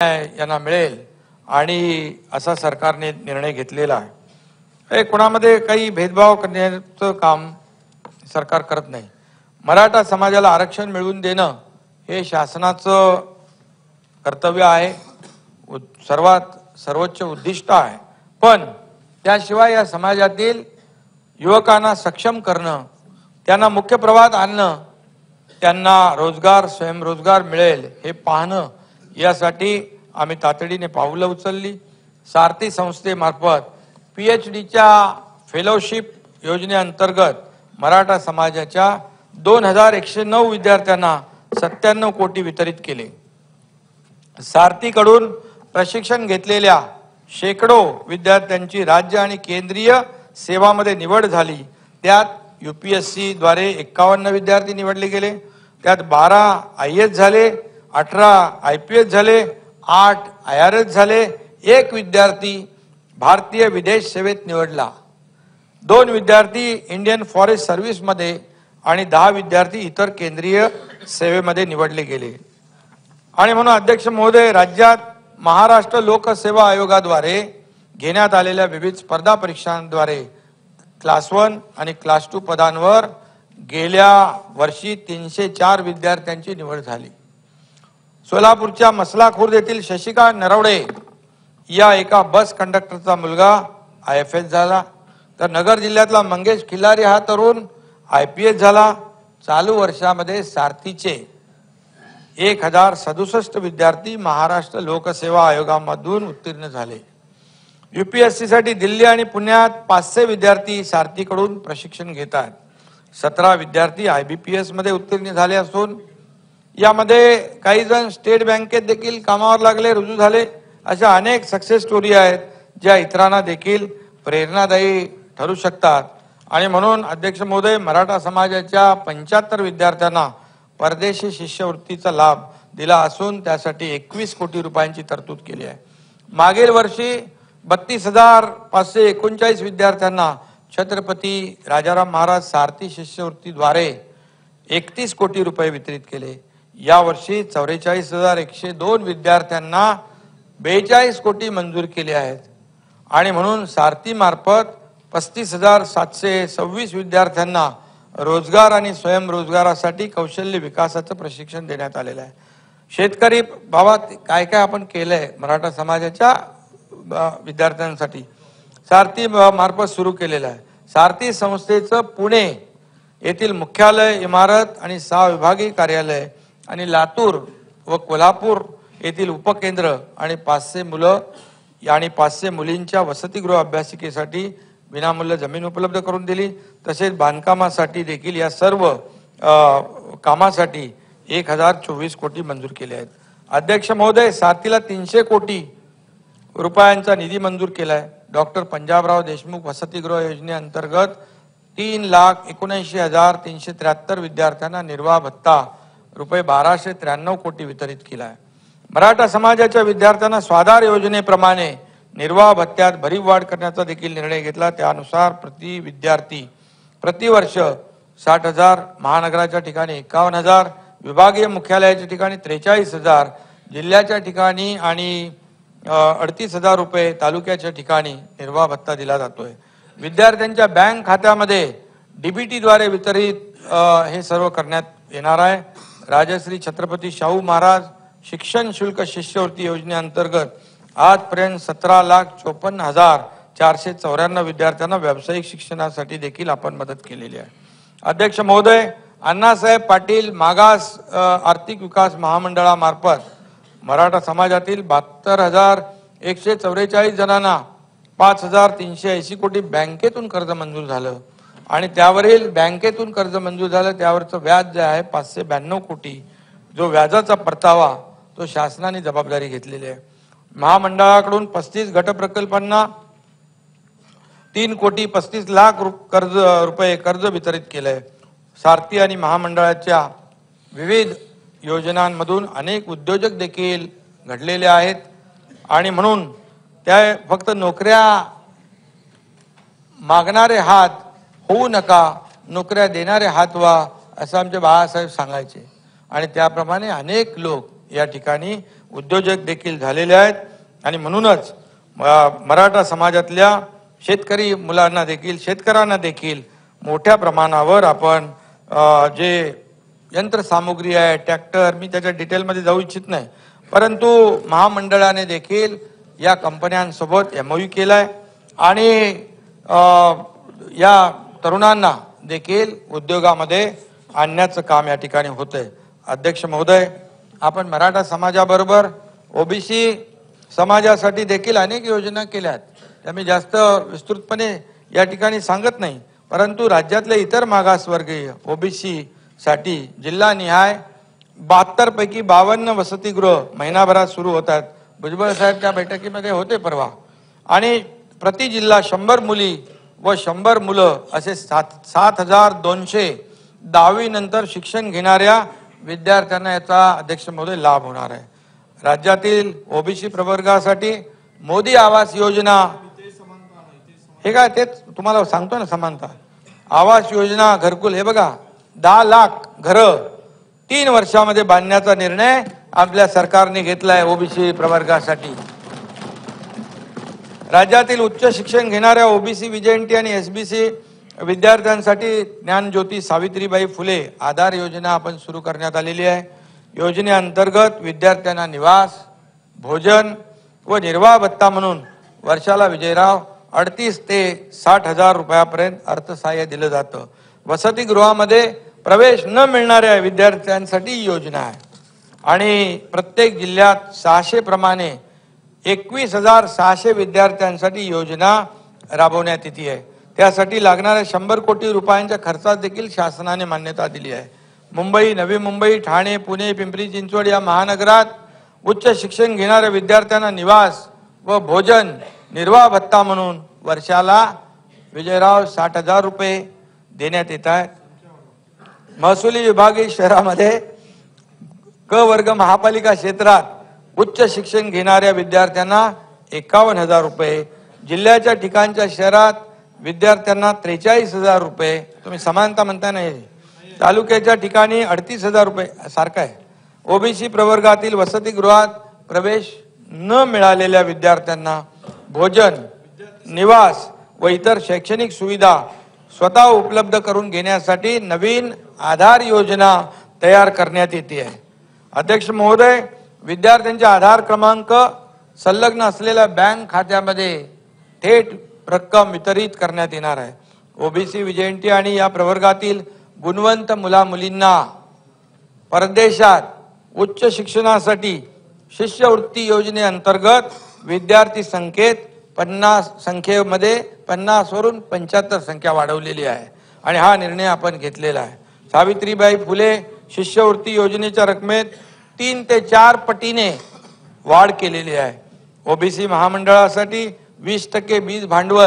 यांना मिळेल आणि असा सरकारने निर्णय घेतलेला आहे। कोणामध्ये काही भेदभाव करण्याचं काम सरकार करत नाही। मराठा समाजाला आरक्षण मिळवून देणं हे शासनाचं कर्तव्य आहे, सर्वोच्च उद्दिष्ट आहे। पण त्याशिवाय या समाजातील युवकांना सक्षम करणं, त्यांना मुख्य प्रवाहात आणणं, त्यांना रोजगार स्वयंरोजगार मिळेल हे पाहणं, यासाठी आम्ही तातडीने पावलं उचलली। सारथी संस्थेमार्फत PhDच्या फेलोशिप योजनेअंतर्गत मराठा समाजाच्या 2109 विद्यार्थ्यांना 97 कोटी वितरित केले। सारथीकडून प्रशिक्षण घेतलेल्या शेकडो विद्यार्थ्यांची राज्य आणि केंद्रीय सेवामध्ये निवड झाली। त्यात UPSC द्वारे 51 विद्यार्थी निवडले गेले। त्यात 12 IAS झाले, 18 IPS झाले, 8 IRS झाले, 1 विद्यार्थी भारतीय विदेश सेवेत निवडला, 2 विद्यार्थी इंडियन फॉरेस्ट सर्व्हिस मध्ये आणि 10 विद्यार्थी इतर केंद्रीय सेवेमध्ये निवडले गेले। आणि म्हणून अध्यक्ष महोदय, राज्यात महाराष्ट्र लोकसेवा आयोगाद्वारे घेण्यात आलेल्या विविध स्पर्धा परीक्षांद्वारे क्लास 1 आणि क्लास 2 पदांवर गेल्या वर्षी 304 विद्यार्थ्यांची निवड झाली। सोलापूरच्या मसला खुर्द येथील शशिकांत नरवडे या एका बस कंडक्टरचा मुलगा IFS झाला, तर नगर जिल्ह्यातला मंगेश खिलारी हा तरुण IPS झाला। चालू वर्षामध्ये सारथीचे 1067 विद्यार्थी महाराष्ट्र लोकसेवा आयोगामधून उत्तीर्ण झाले। UPSC साठी दिल्ली आणि पुण्यात 500 विद्यार्थी सारथीकडून प्रशिक्षण घेतात। 17 विद्यार्थी IBPS मध्ये उत्तीर्ण झाले असून यामध्ये काही जण स्टेट बँकेत देखील कामावर लागले, रुजू झाले। अशा अनेक सक्सेस स्टोरी आहेत ज्या इतरांना देखील प्रेरणादायी ठरू शकतात। आणि म्हणून अध्यक्ष महोदय, मराठा समाजाच्या 75 विद्यार्थ्यांना परदेशी शिष्यवृत्तीचा लाभ दिला असून त्यासाठी 21 कोटी रुपयांची तरतूद केली आहे। मागील वर्षी 32,539 विद्यार्थ्यांना छत्रपती राजाराम महाराज सारथी शिष्यवृत्तीद्वारे 31 कोटी रुपये वितरित केले। या वर्षी 44,102 विद्यार्थ्यांना 42 कोटी मंजूर केले आहेत। आणि म्हणून सारथी मार्फत 35,726 विद्यार्थ्यांना रोजगार आणि स्वयंरोजगारासाठी कौशल्य विकासाचं प्रशिक्षण देण्यात आलेलं आहे। शेतकरी भावात काय काय आपण केलंय मराठा समाजाच्या विद्यार्थ्यांसाठी सारथी मार्फत सुरू केलेलं आहे। सारथी संस्थेचं पुणे येथील मुख्यालय इमारत आणि 6 विभागीय कार्यालय आणि लातूर व कोल्हापूर येथील उपकेंद्र आणि 500 मुलं आणि 500 मुलींच्या वसतिगृह अभ्यासिकेसाठी विनामूल्य जमीन उपलब्ध करून दिली। तसेच बांधकामासाठी देखील या सर्व कामासाठी 1024 कोटी मंजूर केले आहेत। अध्यक्ष महोदय, सारथीला 300 कोटी रुपयांचा निधी मंजूर केलाय। डॉक्टर पंजाबराव देशमुख वसतिगृह योजनेअंतर्गत 3,79,373 विद्यार्थ्यांना निर्वाह भत्ता रुपये 1293 कोटी वितरित केला आहे। मराठा समाजाच्या विद्यार्थ्यांना स्वाधार योजनेप्रमाणे निर्वाह भत्त्यात भरीव वाढ करण्याचा देखील निर्णय घेतला। त्यानुसार प्रति विद्यार्थी प्रतिवर्ष 60,000, महानगराच्या ठिकाणी 51,000, विभागीय मुख्यालयाच्या ठिकाणी 43,000, जिल्ह्याच्या ठिकाणी आणि 38,000 रुपये तालुक्याच्या ठिकाणी निर्वाह भत्ता दिला जातोय। विद्यार्थ्यांच्या बँक खात्यामध्ये DBT द्वारे वितरित हे सर्व करण्यात येणार आहे। राजश्री छत्रपती शाहू महाराज शिक्षण शुल्क शिष्यवृत्ती योजनेअंतर्गत आजपर्यंत 17,54,494 विद्यार्थ्यांना व्यावसायिक शिक्षणासाठी देखील आपण मदत केलेली आहे। अध्यक्ष महोदय, अण्णासाहेब पाटील मागास आर्थिक विकास महामंडळामार्फत मराठा समाजातील 72,144 जणांना 5,380 कोटी बँकेतून कर्ज मंजूर झालं आणि त्यावरील बँकेतून कर्ज मंजूर झालं त्यावरचं व्याज जे आहे 592 कोटी, जो व्याजाचा परतावा तो शासनाने जबाबदारी घेतलेली आहे। महामंडळाकडून 35 गट प्रकल्पांना 3,35,00,000 रुपये कर्ज वितरित केलंय। सारथी आणि महामंडळाच्या विविध योजनांमधून अनेक उद्योजक देखील घडलेले आहेत। आणि म्हणून त्या फक्त नोकऱ्या मागणारे हात होऊ नका, नोकऱ्या देणारे हात व्हा, असं आमचे बाळासाहेब सांगायचे। आणि त्याप्रमाणे अनेक लोक या ठिकाणी उद्योजक देखील झालेले आहेत आणि म्हणूनच मराठा समाजातल्या शेतकरी मुलांना देखील शेतकऱ्यांना देखील मोठ्या प्रमाणावर आपण जे यंत्रसामुग्री आहे ट्रॅक्टर मी त्याच्या डिटेलमध्ये जाऊ इच्छित नाही परंतु महामंडळाने देखील या कंपन्यांसोबत MOU केलाय आणि या तरुणांना देखील उद्योगामध्ये आणण्याचं काम या ठिकाणी होतंय। अध्यक्ष महोदय, आपण मराठा समाजाबरोबर OBC समाजासाठी देखील अनेक योजना केल्यात, त्या मी जास्त विस्तृतपणे या ठिकाणी सांगत नाही, परंतु राज्यातले इतर मागासवर्गीय OBC साठी जिल्हानिहाय 72 पैकी 52 वसतिगृह महिनाभरात सुरू होतात। भुजबळ साहेब त्या बैठकीमध्ये होते परवा आणि प्रति जिल्हा 100 मुली व 100 मुलं असे 7200 10वी नंतर शिक्षण घेणाऱ्या विद्यार्थ्यांना याचा अध्यक्ष महोदय लाभ होणार आहे। राज्यातील OBC प्रवर्गासाठी मोदी आवास योजना हे काय तेच तुम्हाला सांगतो ना, समानता आवास योजना घरकुल हे बघा 10 लाख घरं 3 वर्षामध्ये बांधण्याचा निर्णय आपल्या सरकारने घेतलाय OBC प्रवर्गासाठी। राज्यातील उच्च शिक्षण घेणाऱ्या OBC विजयंती आणि SBC विद्यार्थ्यांसाठी ज्ञानज्योती सावित्रीबाई फुले आधार योजना आपण सुरू करण्यात आलेली आहे। योजनेअंतर्गत विद्यार्थ्यांना निवास भोजन व निर्वाह भत्ता म्हणून वर्षाला विजयराव 38 ते 60 हजार रुपयापर्यंत अर्थसहाय्य दिलं जातं। वसतिगृहामध्ये प्रवेश न मिळणाऱ्या विद्यार्थ्यांसाठी ही योजना आहे आणि प्रत्येक जिल्ह्यात 600 प्रमाणे 21,600 विद्यार्थ्यांसाठी योजना राबवण्यात येते आहे। त्यासाठी लागणाऱ्या 100 कोटी रुपयांच्या खर्चास देखील शासनाने मान्यता दिली आहे। मुंबई, नवी मुंबई, ठाणे, पुणे, पिंपरी चिंचवड या महानगरात उच्च शिक्षण घेणाऱ्या विद्यार्थ्यांना निवास व भोजन निर्वाह भत्ता म्हणून वर्षाला विजयराव 60 हजार रुपये देण्यात येत आहेत। महसुली विभागीय शहरामध्ये क वर्ग महापालिका क्षेत्रात उच्च शिक्षण घेणाऱ्या विद्यार्थ्यांना 51 हजार रुपये, जिल्ह्याच्या ठिकाणच्या शहरात विद्यार्थ्यांना 43 हजार रुपये, तुम्ही समानता म्हणता नाही, तालुक्याच्या ठिकाणी 38 हजार रुपये सारखा आहे। OBC प्रवर्गातील वसतिगृहात प्रवेश न मिळालेल्या विद्यार्थ्यांना भोजन, निवास व इतर शैक्षणिक सुविधा स्वतः उपलब्ध करून घेण्यासाठी नवीन आधार योजना तयार करण्यात येते आहे। अध्यक्ष महोदय, विद्यार्थ्यांचे आधार क्रमांक संलग्न असलेल्या बँक खात्यामध्ये थेट रक्कम वितरित करण्यात येणार आहे। OBC विजयंती आणि या प्रवर्गातील गुणवंत मुला-मुलींना परदेशात उच्च शिक्षणासाठी शिष्यवृत्ती योजनेअंतर्गत विद्यार्थी संख्येमध्ये 50 वरून 75 संख्या वाढवलेली आहे आणि हा निर्णय आपण घेतलेला आहे। सावित्रीबाई फुले शिष्यवृत्ती योजनेच्या रकमेत 3 ते 4 पटीने वाढ केलेली आहे। OBC महामंडळासाठी 20% बीज भांडवल